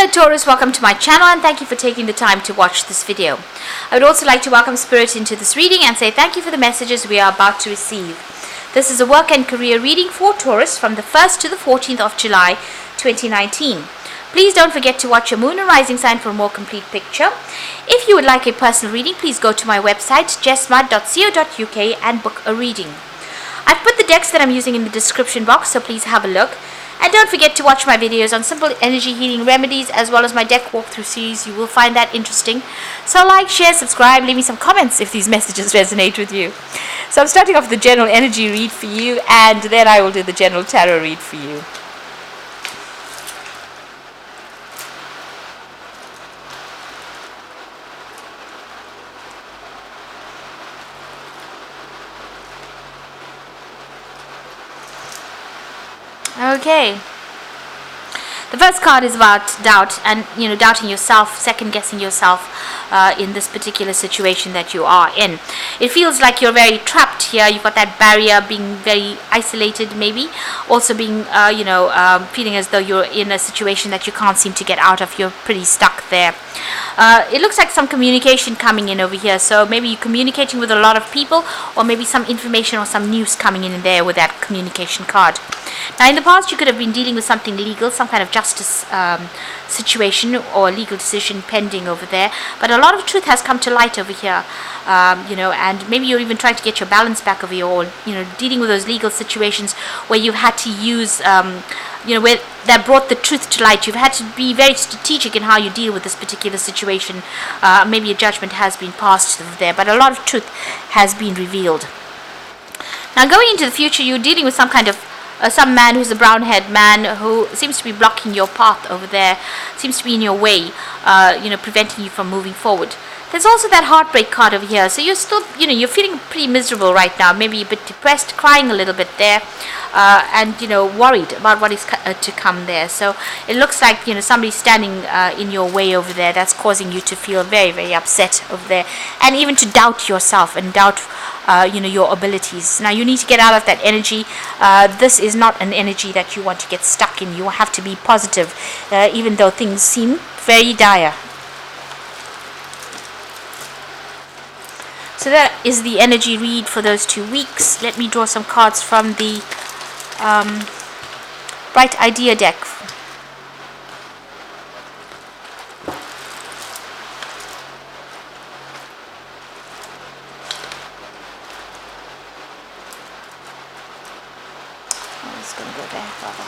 Hello Taurus, welcome to my channel and thank you for taking the time to watch this video. I would also like to welcome Spirit into this reading and say thank you for the messages we are about to receive. This is a work and career reading for Taurus from the 1st to the 14th of July 2019. Please don't forget to watch your moon and rising sign for a more complete picture. If you would like a personal reading, please go to my website jessmud.co.uk and book a reading. I've put the decks that I'm using in the description box, so please have a look. And don't forget to watch my videos on simple energy healing remedies as well as my deck walkthrough series. You will find that interesting. So like, share, subscribe, leave me some comments if these messages resonate with you. So I'm starting off with the general energy read for you, and then I will do the general tarot read for you. Okay. The first card is about doubt and, doubting yourself, second-guessing yourself in this particular situation that you are in. It feels like you're very trapped here. You've got that barrier, being very isolated maybe. Also being, feeling as though you're in a situation that you can't seem to get out of. You're pretty stuck there. It looks like some communication coming in over here. So maybe you're communicating with a lot of people, or maybe some information or some news coming in there with that communication card. Now, in the past, you could have been dealing with something legal, some kind of justice situation or legal decision pending over there. But a lot of truth has come to light over here, and maybe you're even trying to get your balance back over here, or, dealing with those legal situations where you've had to use, where that brought the truth to light. You've had to be very strategic in how you deal with this particular situation. Maybe a judgment has been passed over there, but a lot of truth has been revealed. Now, going into the future, you're dealing with some kind of some man who's a brown-haired man who seems to be blocking your path over there, seems to be in your way, preventing you from moving forward. There's also that heartbreak card over here. So you're still, you're feeling pretty miserable right now, maybe a bit depressed, crying a little bit there, and, worried about what is to come there. So it looks like, somebody's standing in your way over there that's causing you to feel very, very upset over there, and even to doubt yourself and doubt your abilities. Now you need to get out of that energy. This is not an energy that you want to get stuck in. You have to be positive, even though things seem very dire. So that is the energy read for those 2 weeks. Let me draw some cards from the Bright Idea deck. It's going to go there, rather.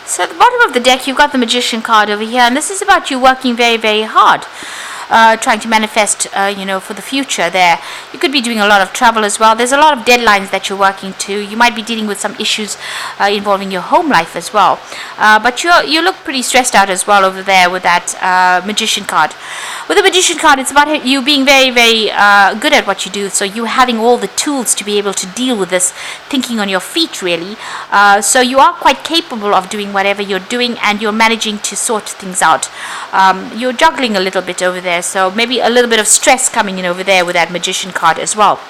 So at the bottom of the deck, you've got the Magician card over here, and this is about you working very, very hard, trying to manifest, for the future there. You could be doing a lot of travel as well. There's a lot of deadlines that you're working to. You might be dealing with some issues involving your home life as well. But you look pretty stressed out as well over there with that Magician card. With the Magician card, it's about you being very, very good at what you do. So you having all the tools to be able to deal with this, thinking on your feet, really. So you are quite capable of doing whatever you're doing, and you're managing to sort things out. You're juggling a little bit over there, so maybe a little bit of stress coming in over there with that Magician card as well.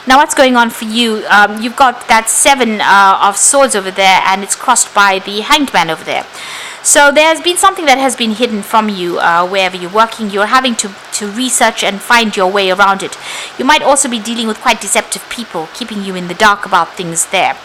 Now, what's going on for you? You've got that 7 of Swords over there, and it's crossed by the Hanged Man over there. So there's been something that has been hidden from you wherever you're working. You're having to research and find your way around it. You might also be dealing with quite deceptive people, keeping you in the dark about things there.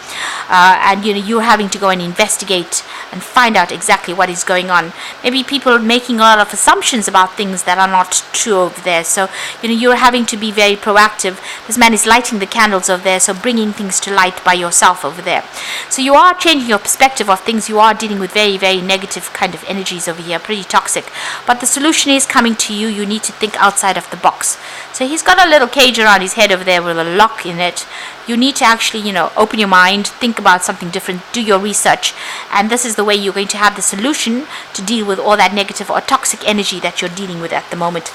And you're having to go and investigate and find out exactly what is going on. Maybe people making a lot of assumptions about things that are not true over there. So you're having to be very proactive. This man is lighting the candles over there, so bringing things to light by yourself over there. So you are changing your perspective of things. You are dealing with very, very negative kind of energies over here, pretty toxic. But the solution is coming to you. You need to think outside of the box. So he's got a little cage around his head over there with a lock in it. You need to actually, open your mind, think about something different, do your research, and this is the way you're going to have the solution to deal with all that negative or toxic energy that you're dealing with at the moment.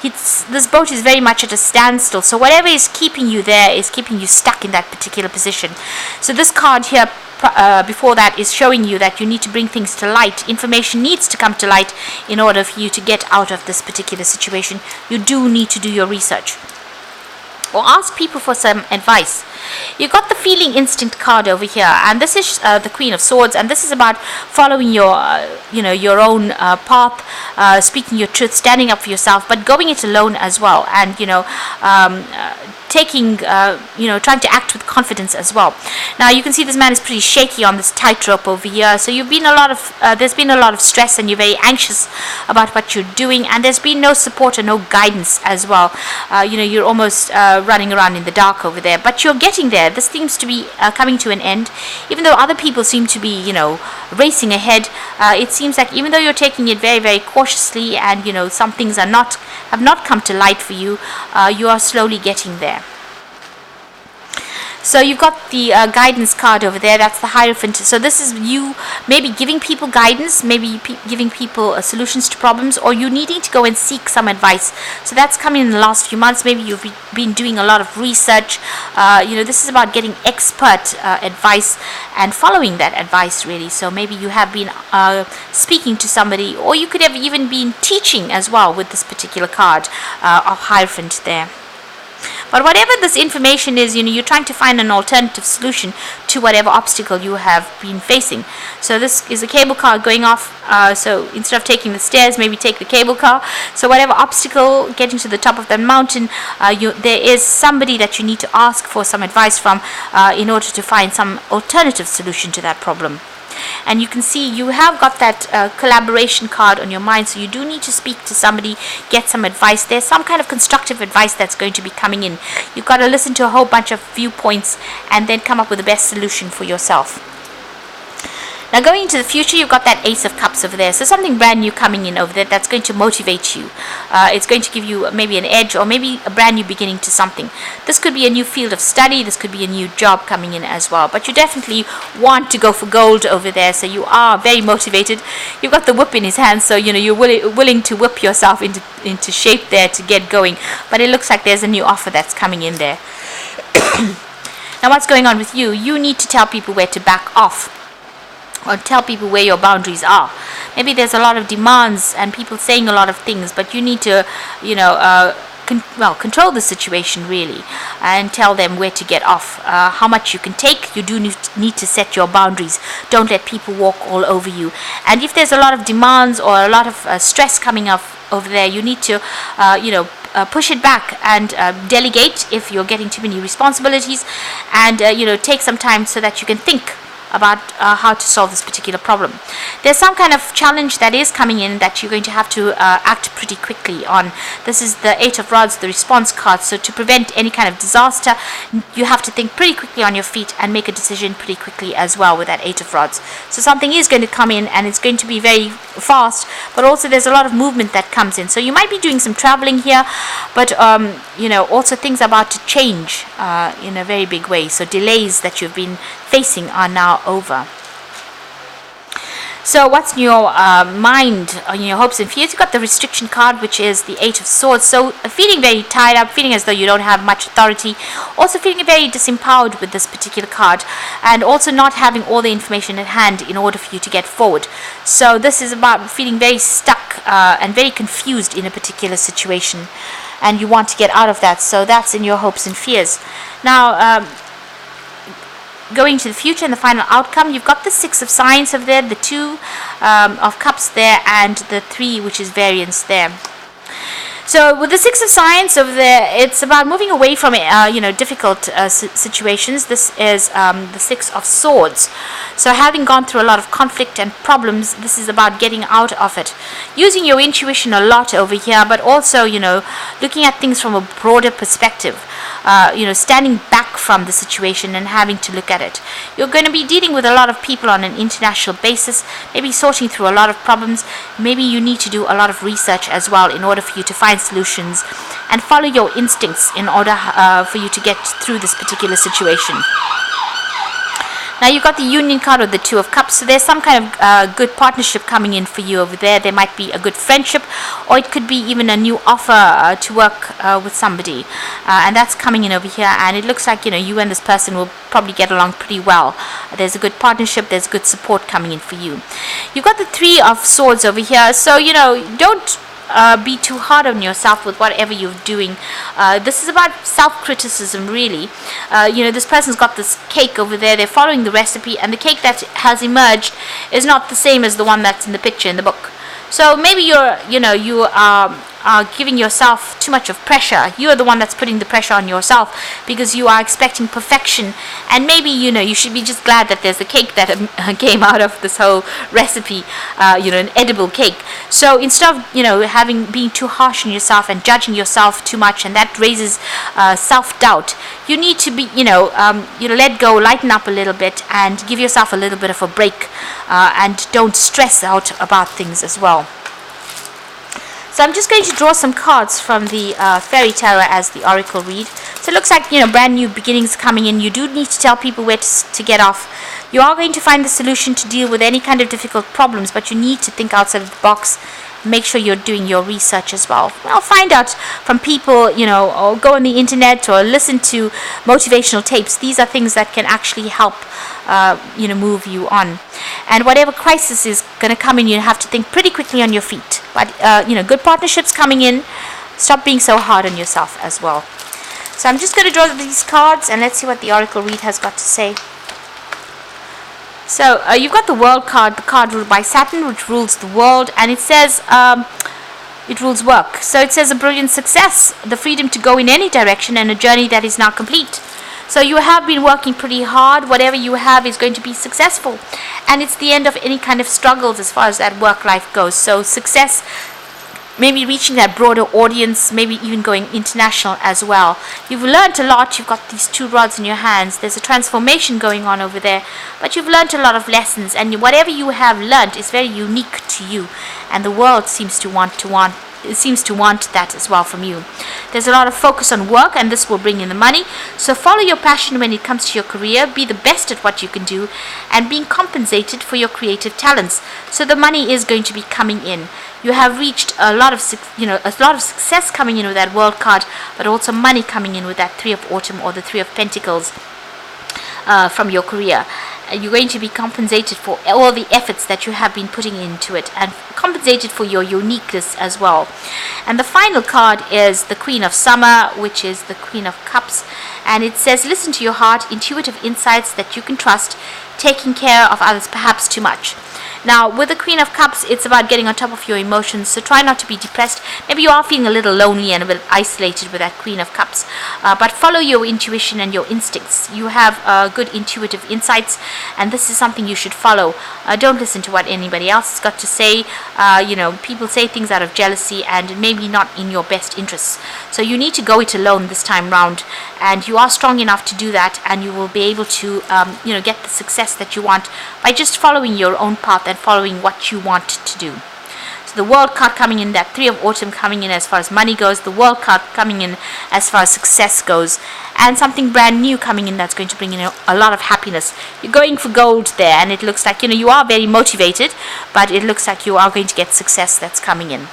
this boat is very much at a standstill. So whatever is keeping you there is keeping you stuck in that particular position. So this card here before that is showing you that you need to bring things to light. Information needs to come to light in order for you to get out of this particular situation. You do need to do your research or ask people for some advice. You got the feeling instinct card over here, and this is the Queen of Swords, and this is about following your your own path, speaking your truth, standing up for yourself, but going it alone as well, and taking trying to act with confidence as well. Now you can see this man is pretty shaky on this tightrope over here, so you've been there's been a lot of stress, and you're very anxious about what you're doing, and there's been no support or no guidance as well. You're almost running around in the dark over there, but you're getting there. This seems to be coming to an end, even though other people seem to be racing ahead. It seems like even though you're taking it very, very cautiously, and some things have not come to light for you, you are slowly getting there. So you've got the guidance card over there. That's the Hierophant. So this is you maybe giving people guidance, maybe giving people solutions to problems, or you needing to go and seek some advice. So that's coming in the last few months. Maybe you've been doing a lot of research. This is about getting expert advice and following that advice, really. So maybe you have been speaking to somebody, or you could have even been teaching as well with this particular card of Hierophant there. But whatever this information is, you're trying to find an alternative solution to whatever obstacle you have been facing. So this is a cable car going off. So instead of taking the stairs, maybe take the cable car. So whatever obstacle, getting to the top of that mountain, there is somebody that you need to ask for some advice from in order to find some alternative solution to that problem. And you can see you have got that collaboration card on your mind, so you do need to speak to somebody, get some advice. There's some kind of constructive advice that's going to be coming in. You've got to listen to a whole bunch of viewpoints and then come up with the best solution for yourself. Now going into the future, you've got that Ace of Cups over there. So something brand new coming in over there that's going to motivate you. It's going to give you maybe an edge, or maybe a brand new beginning to something. This could be a new field of study. This could be a new job coming in as well. But you definitely want to go for gold over there. So you are very motivated. You've got the whip in his hand, so you're willing to whip yourself into shape there to get going. But it looks like there's a new offer that's coming in there. Now what's going on with you? You need to tell people where to back off, or tell people where your boundaries are. Maybe there's a lot of demands and people saying a lot of things, but you need to, control the situation really, and tell them where to get off, how much you can take. You do need to set your boundaries. Don't let people walk all over you. And if there's a lot of demands or a lot of stress coming up over there, you need to, push it back and delegate if you're getting too many responsibilities, and take some time so that you can think about how to solve this particular problem. There's some kind of challenge that is coming in that you're going to have to act pretty quickly on. This is the Eight of Rods, the response card. So to prevent any kind of disaster, you have to think pretty quickly on your feet and make a decision pretty quickly as well with that Eight of Rods. So something is going to come in, and it's going to be very fast, but also there's a lot of movement that comes in. So you might be doing some traveling here, but also things are about to change in a very big way. So delays that you've been facing are now over. So what's in your mind, on your hopes and fears? You've got the restriction card, which is the Eight of Swords. So feeling very tied up, feeling as though you don't have much authority, also feeling very disempowered with this particular card, and also not having all the information at hand in order for you to get forward. So this is about feeling very stuck and very confused in a particular situation, and you want to get out of that. So that's in your hopes and fears. Now going to the future and the final outcome, you've got the Six of Science over there, the Two of Cups there, and the Three, which is variance there. So with the Six of Science over there, it's about moving away from difficult situations. This is the Six of Swords. So having gone through a lot of conflict and problems, this is about getting out of it. Using your intuition a lot over here, but also, looking at things from a broader perspective. Standing back from the situation and having to look at it. You're going to be dealing with a lot of people on an international basis, maybe sorting through a lot of problems. Maybe you need to do a lot of research as well in order for you to find solutions and follow your instincts in order for you to get through this particular situation. Now you got the Union card or the Two of Cups, so there's some kind of good partnership coming in for you over there. There might be a good friendship, or it could be even a new offer to work with somebody, and that's coming in over here. And it looks like you and this person will probably get along pretty well. There's a good partnership, there's good support coming in for you. You've got the Three of Swords over here, so don't be too hard on yourself with whatever you're doing. This is about self-criticism, really. This person's got this cake over there. They're following the recipe, and the cake that has emerged is not the same as the one that's in the picture in the book. So maybe you are giving yourself too much of pressure. You are the one that's putting the pressure on yourself because you are expecting perfection, and maybe you should be just glad that there's a cake that came out of this whole recipe, an edible cake. So instead of being too harsh on yourself and judging yourself too much, and that raises self-doubt, you need to be let go, lighten up a little bit, and give yourself a little bit of a break, and don't stress out about things as well. So I'm just going to draw some cards from the Fairy Tarot as the Oracle read. So it looks like brand new beginnings coming in. You do need to tell people where to get off. You are going to find the solution to deal with any kind of difficult problems, but you need to think outside of the box. Make sure you're doing your research as well. Find out from people, or go on the internet or listen to motivational tapes. These are things that can actually help, move you on. And whatever crisis is going to come in, you have to think pretty quickly on your feet. But, good partnerships coming in. Stop being so hard on yourself as well. So I'm just going to draw these cards, and let's see what the Oracle read has got to say. So you've got the World card, the card ruled by Saturn, which rules the world, and it says it rules work. So it says a brilliant success, the freedom to go in any direction, and a journey that is now complete. So you have been working pretty hard. Whatever you have is going to be successful, and it's the end of any kind of struggles as far as that work life goes. So success, maybe reaching that broader audience, maybe even going international as well. You've learned a lot. You've got these two rods in your hands. There's a transformation going on over there, but you've learned a lot of lessons, and whatever you have learned is very unique to you, and the world seems to want that as well from you. There's a lot of focus on work, and this will bring in the money. So follow your passion when it comes to your career. Be the best at what you can do, and being compensated for your creative talents. So the money is going to be coming in. You have reached a lot of success coming in with that World card, but also money coming in with that Three of Autumn or the Three of Pentacles from your career. You're going to be compensated for all the efforts that you have been putting into it, and compensated for your uniqueness as well. And the final card is the Queen of Summer, which is the Queen of Cups, and it says, listen to your heart, intuitive insights that you can trust, taking care of others perhaps too much. Now, with the Queen of Cups, it's about getting on top of your emotions, so try not to be depressed. Maybe you are feeling a little lonely and a bit isolated with that Queen of Cups, but follow your intuition and your instincts. You have good intuitive insights, and this is something you should follow. Don't listen to what anybody else has got to say. People say things out of jealousy and maybe not in your best interests. So you need to go it alone this time round, and you are strong enough to do that, and you will be able to, get the success that you want by just following your own path and following what you want to do. So the World card coming in, that Three of Autumn coming in as far as money goes, the World card coming in as far as success goes, and something brand new coming in that's going to bring in a lot of happiness. You're going for gold there, and it looks like you are very motivated, but it looks like you are going to get success that's coming in.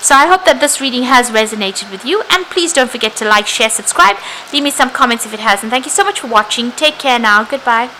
So I hope that this reading has resonated with you, and please don't forget to like, share, subscribe, leave me some comments if it has, and thank you so much for watching. Take care now. Goodbye.